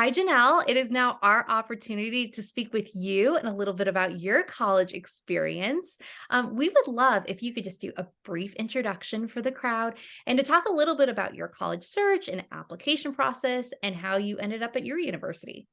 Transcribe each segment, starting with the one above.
Hi, Janelle. It is now our opportunity to speak with you and a little bit about your college experience. We would love if you could just do a brief introduction for the crowd and to talk a little bit about your college search and application process and how you ended up at your university.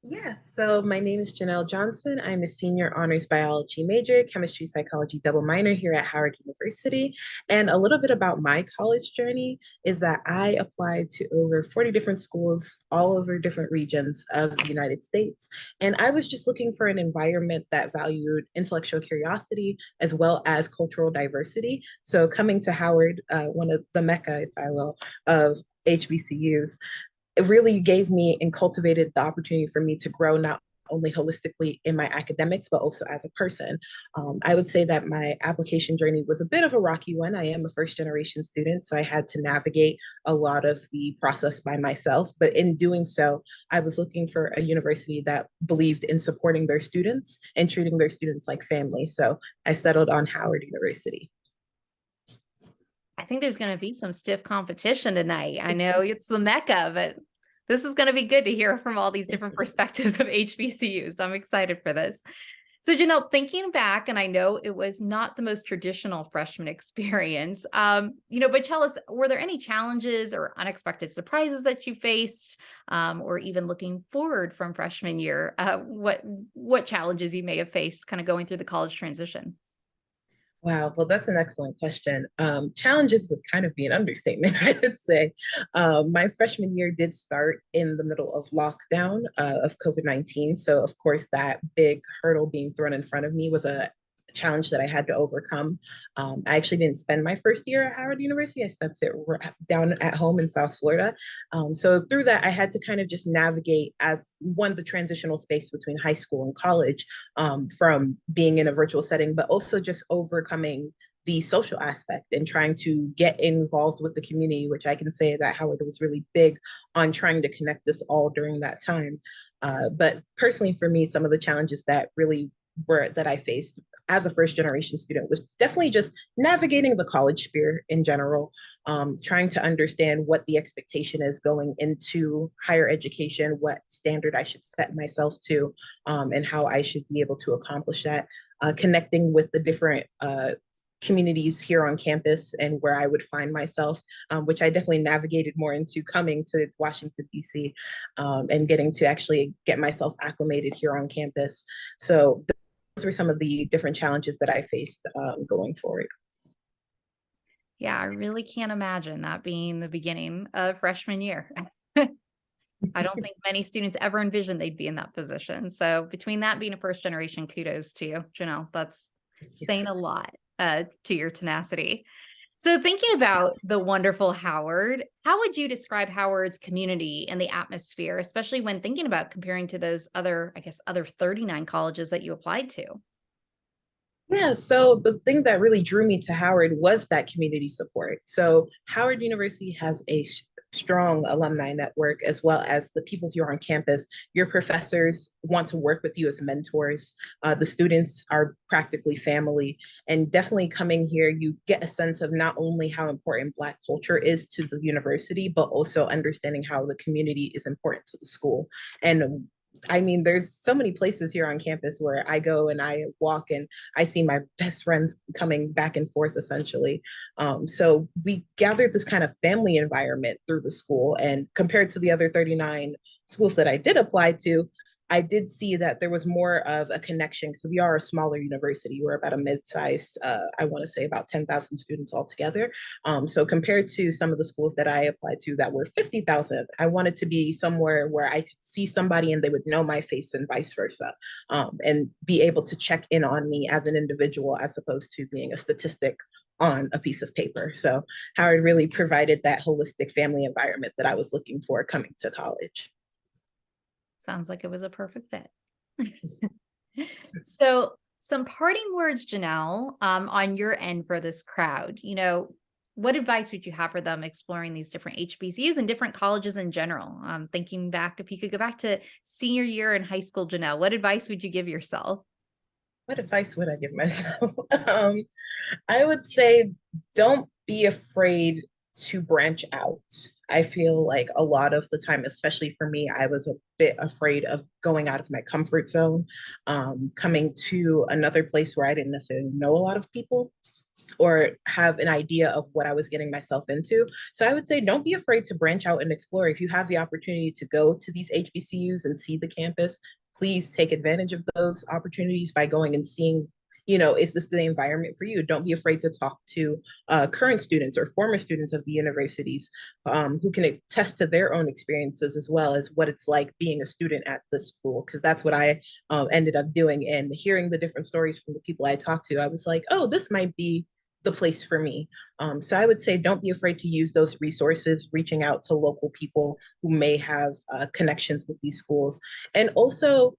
Yeah, so my name is Janelle Johnson. I'm a senior honors biology major, chemistry psychology double minor here at Howard University. And a little bit about my college journey is that I applied to over 40 different schools all over different regions of the United States. And I was just looking for an environment that valued intellectual curiosity as well as cultural diversity. So coming to Howard, one of the mecca, if I will, of HBCUs, it really gave me and cultivated the opportunity for me to grow not only holistically in my academics, but also as a person. I would say that my application journey was a bit of a rocky one. I am a first generation student, so I had to navigate a lot of the process by myself. But in doing so, I was looking for a university that believed in supporting their students and treating their students like family. So I settled on Howard University. I think there's going to be some stiff competition tonight. I know it's the mecca, but this is going to be good to hear from all these different perspectives of HBCUs. I'm excited for this. So, Janelle, thinking back, and I know it was not the most traditional freshman experience, but tell us, were there any challenges or unexpected surprises that you faced, or even looking forward from freshman year? What challenges you may have faced, kind of going through the college transition? Wow, well, that's an excellent question. Challenges would kind of be an understatement, I would say. My freshman year did start in the middle of lockdown of COVID-19. So, of course, that big hurdle being thrown in front of me was a challenge that I had to overcome. I actually didn't spend my first year at Howard University. I spent it down at home in South Florida. So through that, I had to kind of just navigate as one, the transitional space between high school and college, from being in a virtual setting, but also just overcoming the social aspect and trying to get involved with the community, which I can say that Howard was really big on trying to connect us all during that time. But personally, for me, some of the challenges that really were that I faced as a first generation student was definitely just navigating the college sphere in general, trying to understand what the expectation is going into higher education, what standard I should set myself to, and how I should be able to accomplish that. Connecting with the different communities here on campus and where I would find myself, which I definitely navigated more into coming to Washington, D.C., and getting to actually get myself acclimated here on campus. So those were some of the different challenges that I faced going forward. Yeah, I really can't imagine that being the beginning of freshman year. I don't think many students ever envisioned they'd be in that position. So between that being a first generation, kudos to you, Janelle. That's saying a lot to your tenacity. So thinking about the wonderful Howard, how would you describe Howard's community and the atmosphere, especially when thinking about comparing to those other, I guess, other 39 colleges that you applied to? Yeah, so the thing that really drew me to Howard was that community support. So Howard University has a strong alumni network, as well as the people here on campus. Your professors want to work with you as mentors. The students are practically family. And definitely coming here, you get a sense of not only how important Black culture is to the university, but also understanding how the community is important to the school. And I mean, there's so many places here on campus where I go and I walk and I see my best friends coming back and forth essentially. So we gathered this kind of family environment through the school. And compared to the other 39 schools that I did apply to, I did see that there was more of a connection because we are a smaller university. We're about a mid-sized, I want to say about 10,000 students altogether. So compared to some of the schools that I applied to that were 50,000, I wanted to be somewhere where I could see somebody and they would know my face and vice versa, and be able to check in on me as an individual as opposed to being a statistic on a piece of paper. So Howard really provided that holistic family environment that I was looking for coming to college. Sounds like it was a perfect fit. So, some parting words, Janelle, on your end for this crowd. What advice would you have for them exploring these different HBCUs and different colleges in general? Thinking back, if you could go back to senior year in high school, Janelle, what advice would you give yourself? What advice would I give myself? um, I would say don't be afraid to branch out. I feel like a lot of the time, especially for me, I was a bit afraid of going out of my comfort zone, coming to another place where I didn't necessarily know a lot of people or have an idea of what I was getting myself into. So I would say don't be afraid to branch out and explore. If you have the opportunity to go to these HBCUs and see the campus, please take advantage of those opportunities by going and seeing, is this the environment for you? Don't be afraid to talk to current students or former students of the universities who can attest to their own experiences as well as what it's like being a student at the school, because that's what I ended up doing. And hearing the different stories from the people I talked to, I was like, oh, this might be the place for me. So I would say don't be afraid to use those resources, reaching out to local people who may have connections with these schools. And also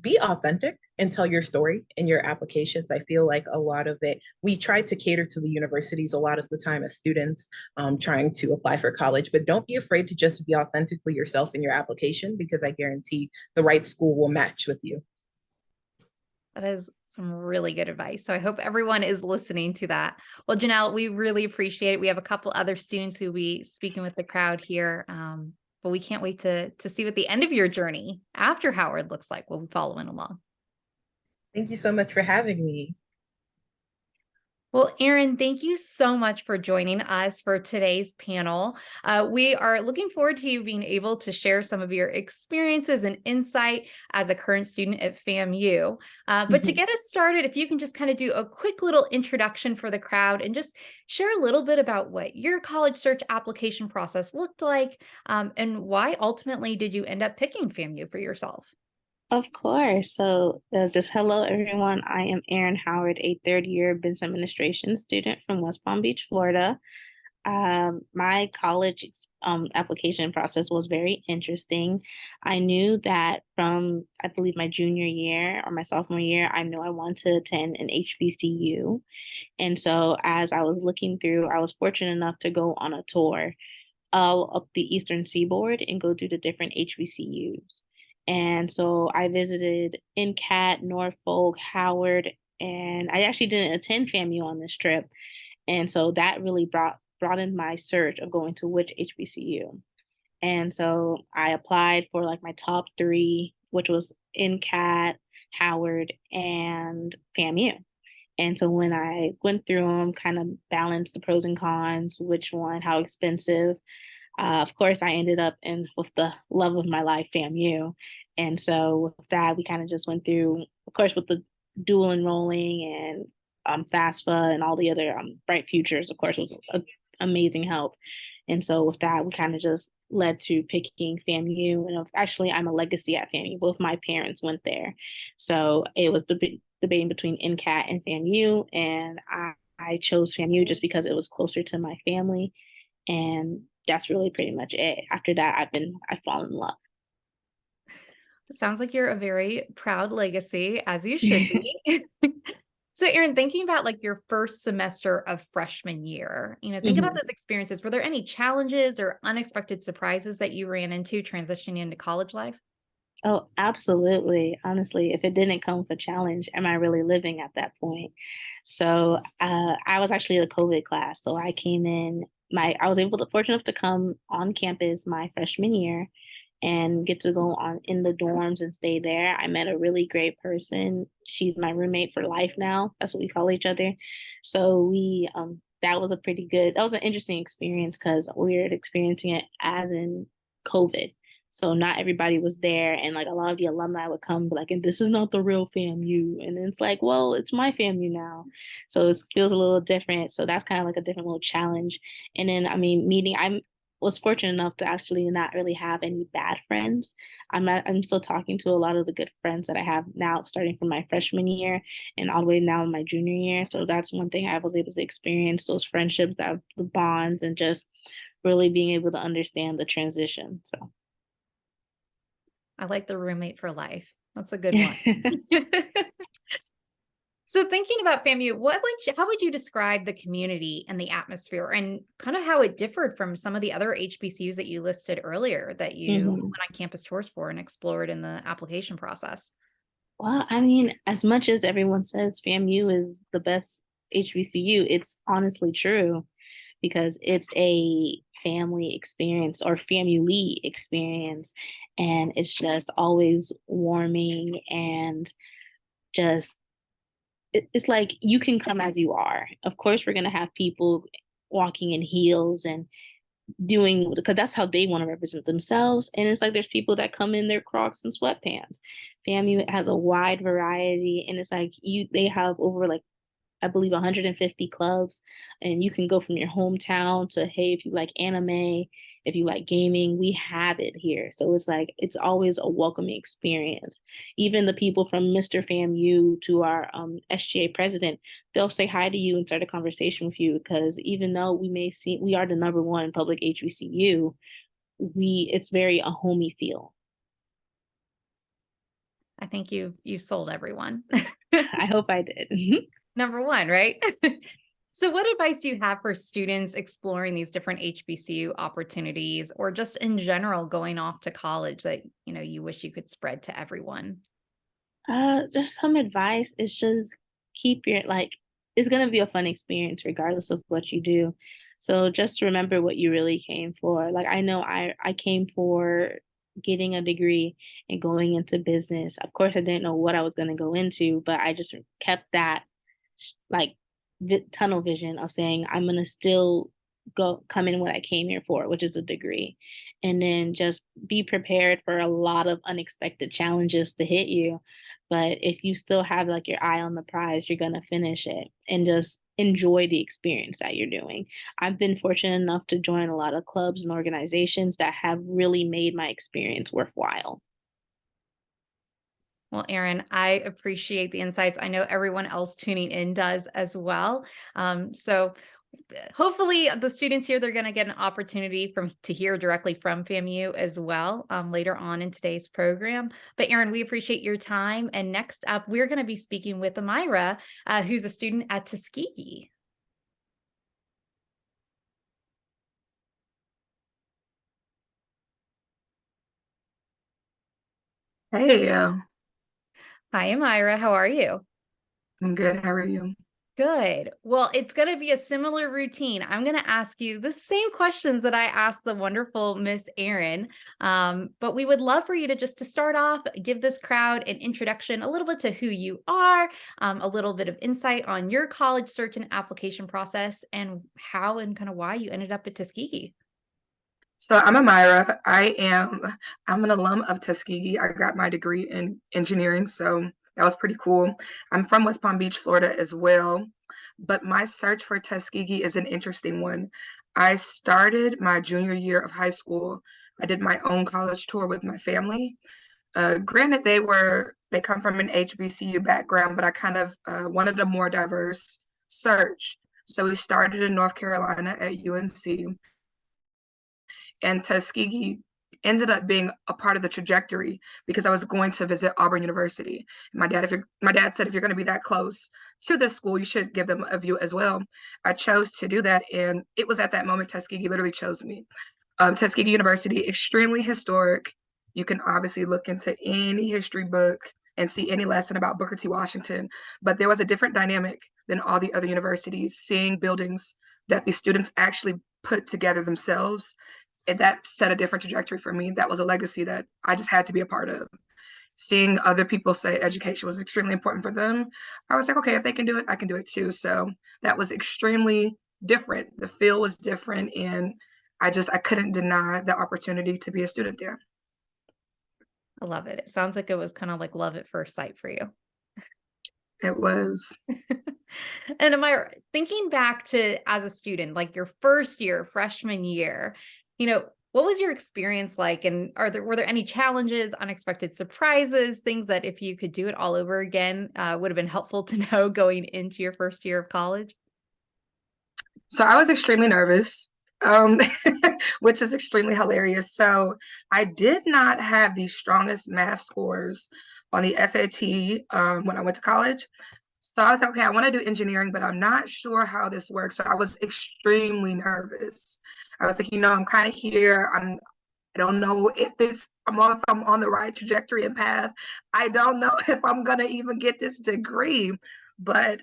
be authentic and tell your story in your applications. I feel like a lot of it, we try to cater to the universities a lot of the time as students trying to apply for college, but don't be afraid to just be authentically yourself in your application, because I guarantee the right school will match with you. That is some really good advice. So I hope everyone is listening to that. Well, Janelle, we really appreciate it. We have a couple other students who will be speaking with the crowd here. But we can't wait to see what the end of your journey after Howard looks like. We'll be following along. Thank you so much for having me. Well, Erin, thank you so much for joining us for today's panel. We are looking forward to you being able to share some of your experiences and insight as a current student at FAMU. But to get us started, if you can just kind of do a quick little introduction for the crowd and just share a little bit about what your college search application process looked like, and why ultimately did you end up picking FAMU for yourself? Of course. So, just hello, everyone. I am Erin Howard, a third year business administration student from West Palm Beach, Florida. My college application process was very interesting. I knew that from, I believe, my junior year or my sophomore year, I knew I wanted to attend an HBCU. And so, as I was looking through, I was fortunate enough to go on a tour up the Eastern Seaboard and go to the different HBCUs. And so I visited NCAT, Norfolk, Howard, and I actually didn't attend FAMU on this trip. And so that really broadened my search of going to which HBCU. And so I applied for like my top three, which was NCAT, Howard, and FAMU. And so when I went through them, kind of balanced the pros and cons, which one, how expensive. Of course, I ended up in with the love of my life, FAMU. And so with that, we kind of just went through, of course, with the dual enrolling and FAFSA and all the other Bright Futures, of course, was an amazing help. And so with that, we kind of just led to picking FAMU. And actually, I'm a legacy at FAMU. Both my parents went there. So it was debating between NCAT and FAMU. And I chose FAMU just because it was closer to my family. And that's really pretty much it. After that, I've fallen in love. It sounds like you're a very proud legacy, as you should be. So, Erin, thinking about like your first semester of freshman year, think about those experiences. Were there any challenges or unexpected surprises that you ran into transitioning into college life? Oh, absolutely. Honestly, if it didn't come with a challenge, am I really living at that point? So I was actually a COVID class. So I came in, I was fortunate enough to come on campus my freshman year and get to go on in the dorms and stay there. I met a really great person. She's my roommate for life now. That's what we call each other. So that was that was an interesting experience because we were experiencing it as in COVID. So not everybody was there, and like a lot of the alumni would come like, and this is not the real FAMU, and it's like, well, it's my FAMU now, so it feels a little different. So that's kind of like a different little challenge. And then I mean, I was fortunate enough to actually not really have any bad friends. I'm still talking to a lot of the good friends that I have now, starting from my freshman year and all the way now in my junior year. So that's one thing I was able to experience, those friendships, the bonds, and just really being able to understand the transition. So. I like the roommate for life. That's a good one. So thinking about FAMU, how would you describe the community and the atmosphere and kind of how it differed from some of the other HBCUs that you listed earlier that you went on campus tours for and explored in the application process? Well, I mean, as much as everyone says FAMU is the best HBCU, it's honestly true because it's a family experience or family experience. And it's just always warming and just, it's like you can come as you are. Of course, we're going to have people walking in heels and doing, because that's how they want to represent themselves. And it's like there's people that come in their Crocs and sweatpants. FAMU has a wide variety, and it's like they have over like, I believe, 150 clubs, and you can go from your hometown to, hey, if you like anime, if you like gaming, we have it here. So it's like it's always a welcoming experience. Even the people from Mr. FAMU to our SGA president, they'll say hi to you and start a conversation with you, because even though we may see we are the #1 public HBCU, it's very a homey feel. I think you sold everyone. I hope I did. Number one, right? So what advice do you have for students exploring these different HBCU opportunities, or just in general going off to college, that you wish you could spread to everyone? Just some advice is just keep your it's gonna be a fun experience regardless of what you do. So just remember what you really came for. Like I know I came for getting a degree and going into business. Of course, I didn't know what I was gonna go into, but I just kept that like tunnel vision of saying I'm gonna still come in what I came here for, which is a degree. And then just be prepared for a lot of unexpected challenges to hit you. But if you still have like your eye on the prize, you're gonna finish it and just enjoy the experience that you're doing. I've been fortunate enough to join a lot of clubs and organizations that have really made my experience worthwhile. Well, Erin, I appreciate the insights. I know everyone else tuning in does as well. So hopefully the students here, they're going to get an opportunity to hear directly from FAMU as well later on in today's program. But Erin, we appreciate your time. And next up, we're going to be speaking with Amira, who's a student at Tuskegee. Hey, Hi, Amira. How are you? I'm good. How are you? Good. Well, it's going to be a similar routine. I'm going to ask you the same questions that I asked the wonderful Miss Erin. But we would love for you to start off, give this crowd an introduction, a little bit to who you are, a little bit of insight on your college search and application process, and how and kind of why you ended up at Tuskegee. So I'm Amira. I'm an alum of Tuskegee. I got my degree in engineering, so that was pretty cool. I'm from West Palm Beach, Florida as well, but my search for Tuskegee is an interesting one. I started my junior year of high school. I did my own college tour with my family. Granted, they come from an HBCU background, but I kind of wanted a more diverse search. So we started in North Carolina at UNC. And Tuskegee ended up being a part of the trajectory because I was going to visit Auburn University. My dad said, if you're going to be that close to this school, you should give them a view as well. I chose to do that, and it was at that moment Tuskegee literally chose me. Tuskegee University, extremely historic. You can obviously look into any history book and see any lesson about Booker T. Washington, but there was a different dynamic than all the other universities, seeing buildings that the students actually put together themselves, and that set a different trajectory for me. That was a legacy that I just had to be a part of. Seeing other people say education was extremely important for them, I was like, okay, if they can do it, I can do it too. So that was extremely different. The feel was different, and I couldn't deny the opportunity to be a student there. I love it. It sounds like it was kind of like love at first sight for you. It was. And am I thinking back to as a student, like your first year, freshman year, what was your experience like? And were there any challenges, unexpected surprises, things that if you could do it all over again, would have been helpful to know going into your first year of college? So I was extremely nervous, um, which is extremely hilarious. So I did not have the strongest math scores on the SAT when I went to college. So I was like, okay, I want to do engineering, but I'm not sure how this works. So I was extremely nervous. I was like, I'm kind of here. I don't know if I'm on the right trajectory and path. I don't know if I'm gonna even get this degree. But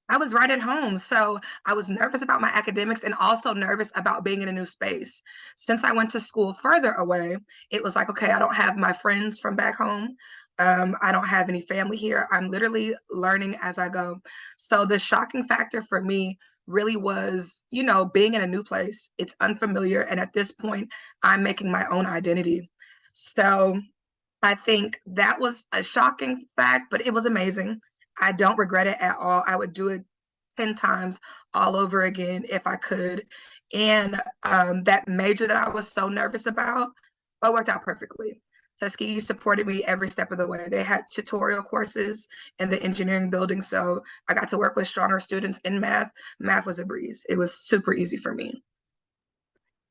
I was right at home. So I was nervous about my academics and also nervous about being in a new space. Since I went to school further away, it was like, okay, I don't have my friends from back home. I don't have any family here. I'm literally learning as I go. So the shocking factor for me really was, being in a new place. It's unfamiliar. And at this point, I'm making my own identity. So I think that was a shocking fact, but it was amazing. I don't regret it at all. I would do it 10 times all over again if I could. And that major that I was so nervous about, it worked out perfectly. Tuskegee supported me every step of the way. They had tutorial courses in the engineering building, so I got to work with stronger students in math. Math was a breeze. It was super easy for me.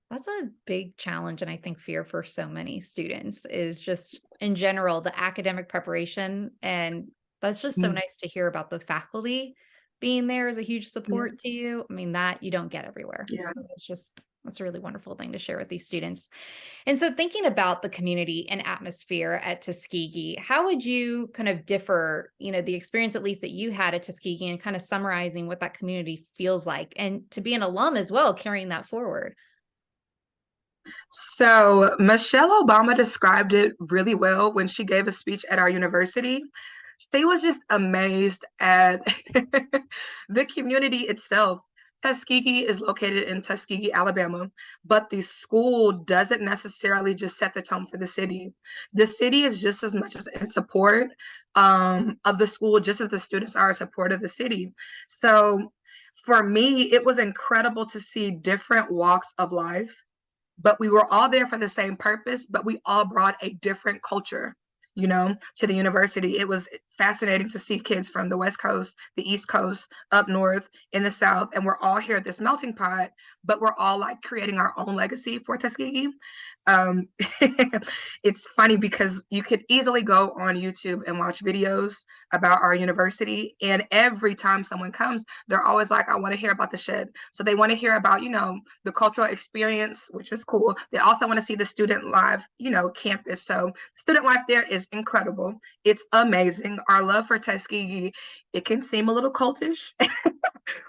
That's a big challenge, and I think fear for so many students is just in general the academic preparation. And that's just so Mm, nice to hear about the faculty being there as a huge yeah, support to you. I mean, that you don't get everywhere. yeah. So that's a really wonderful thing to share with these students. And so thinking about the community and atmosphere at Tuskegee, how would you kind of differ, the experience at least that you had at Tuskegee and kind of summarizing what that community feels like and to be an alum as well, carrying that forward? So Michelle Obama described it really well when she gave a speech at our university. She was just amazed at the community itself. Tuskegee is located in Tuskegee, Alabama, but the school doesn't necessarily just set the tone for the city. The city is just as much as in support of the school, just as the students are in support of the city. So for me, it was incredible to see different walks of life, but we were all there for the same purpose, but we all brought a different culture, to the university. It was fascinating to see kids from the West Coast, the East Coast, up north, in the South, and we're all here at this melting pot, but we're all like creating our own legacy for Tuskegee. Um, it's funny because you could easily go on YouTube and watch videos about our university, and every time someone comes, they're always like, I want to hear about the shed. So they want to hear about, the cultural experience, which is cool. They also want to see the student life, campus. So student life there is incredible. It's amazing. Our love for Tuskegee, it can seem a little cultish,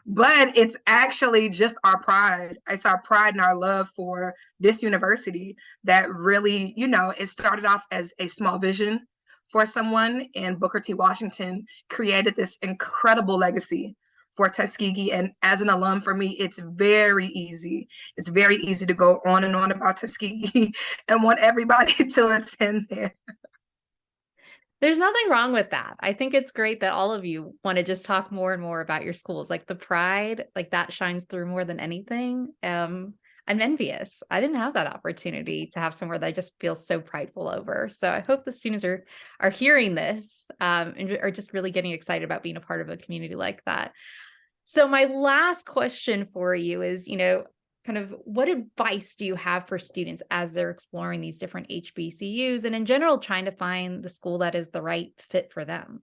but it's actually just our pride. It's our pride and our love for this university that really, it started off as a small vision for someone, and Booker T. Washington created this incredible legacy for Tuskegee. And as an alum, for me, it's very easy. It's very easy to go on and on about Tuskegee and want everybody to attend there. There's nothing wrong with that. I think it's great that all of you want to just talk more and more about your schools. Like the pride, like that shines through more than anything. I'm envious. I didn't have that opportunity to have somewhere that I just feel so prideful over. So I hope the students are hearing this and are just really getting excited about being a part of a community like that. So my last question for you is, kind of what advice do you have for students as they're exploring these different HBCUs and in general trying to find the school that is the right fit for them?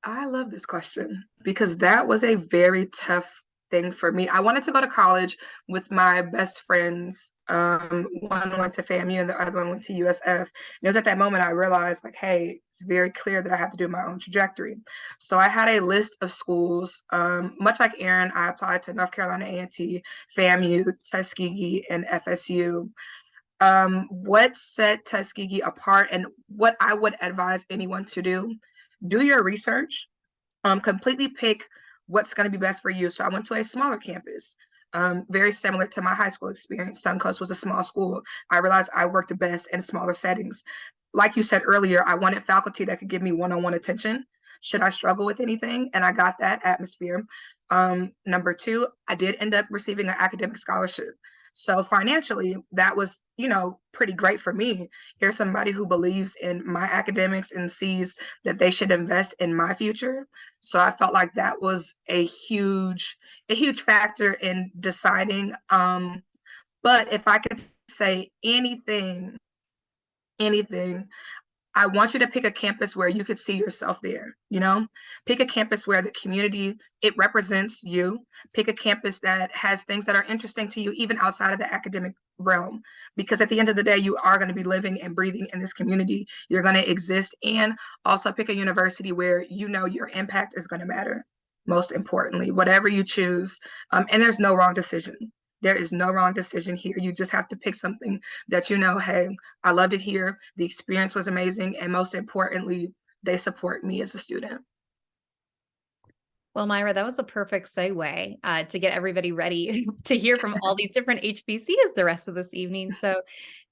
I love this question because that was a very tough thing for me. I wanted to go to college with my best friends. One went to FAMU and the other one went to USF. And it was at that moment I realized, like, hey, it's very clear that I have to do my own trajectory. So I had a list of schools. Much like Aaron, I applied to North Carolina A&T, FAMU, Tuskegee, and FSU. What set Tuskegee apart and what I would advise anyone to do your research, completely pick what's going to be best for you. So I went to a smaller campus, very similar to my high school experience. Suncoast was a small school. I realized I worked the best in smaller settings. Like you said earlier, I wanted faculty that could give me one-on-one attention should I struggle with anything, and I got that atmosphere. Number two, I did end up receiving an academic scholarship. So financially, that was, pretty great for me. Here's somebody who believes in my academics and sees that they should invest in my future. So I felt like that was a huge factor in deciding. But if I could say anything, I want you to pick a campus where you could see yourself there, you know? Pick a campus where the community, it represents you. Pick a campus that has things that are interesting to you, even outside of the academic realm. Because at the end of the day, you are going to be living and breathing in this community. You're going to exist. And also pick a university where you know your impact is going to matter. Most importantly, whatever you choose. And there's no wrong decision. There is no wrong decision here. You just have to pick something that you know, hey, I loved it here. The experience was amazing. And most importantly, they support me as a student. Well, Myra, that was a perfect segue to get everybody ready to hear from all these different HBCUs the rest of this evening. So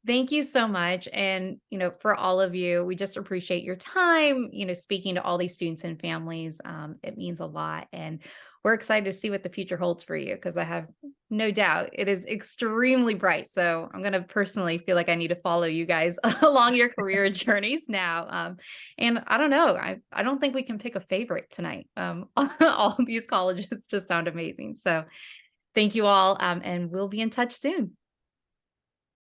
thank you so much. And, for all of you, we just appreciate your time, speaking to all these students and families. It means a lot. And we're excited to see what the future holds for you, because I have no doubt it is extremely bright. So I'm going to personally feel like I need to follow you guys along your career journeys now. And I don't know, I don't think we can pick a favorite tonight. All these colleges just sound amazing. So thank you all. And we'll be in touch soon.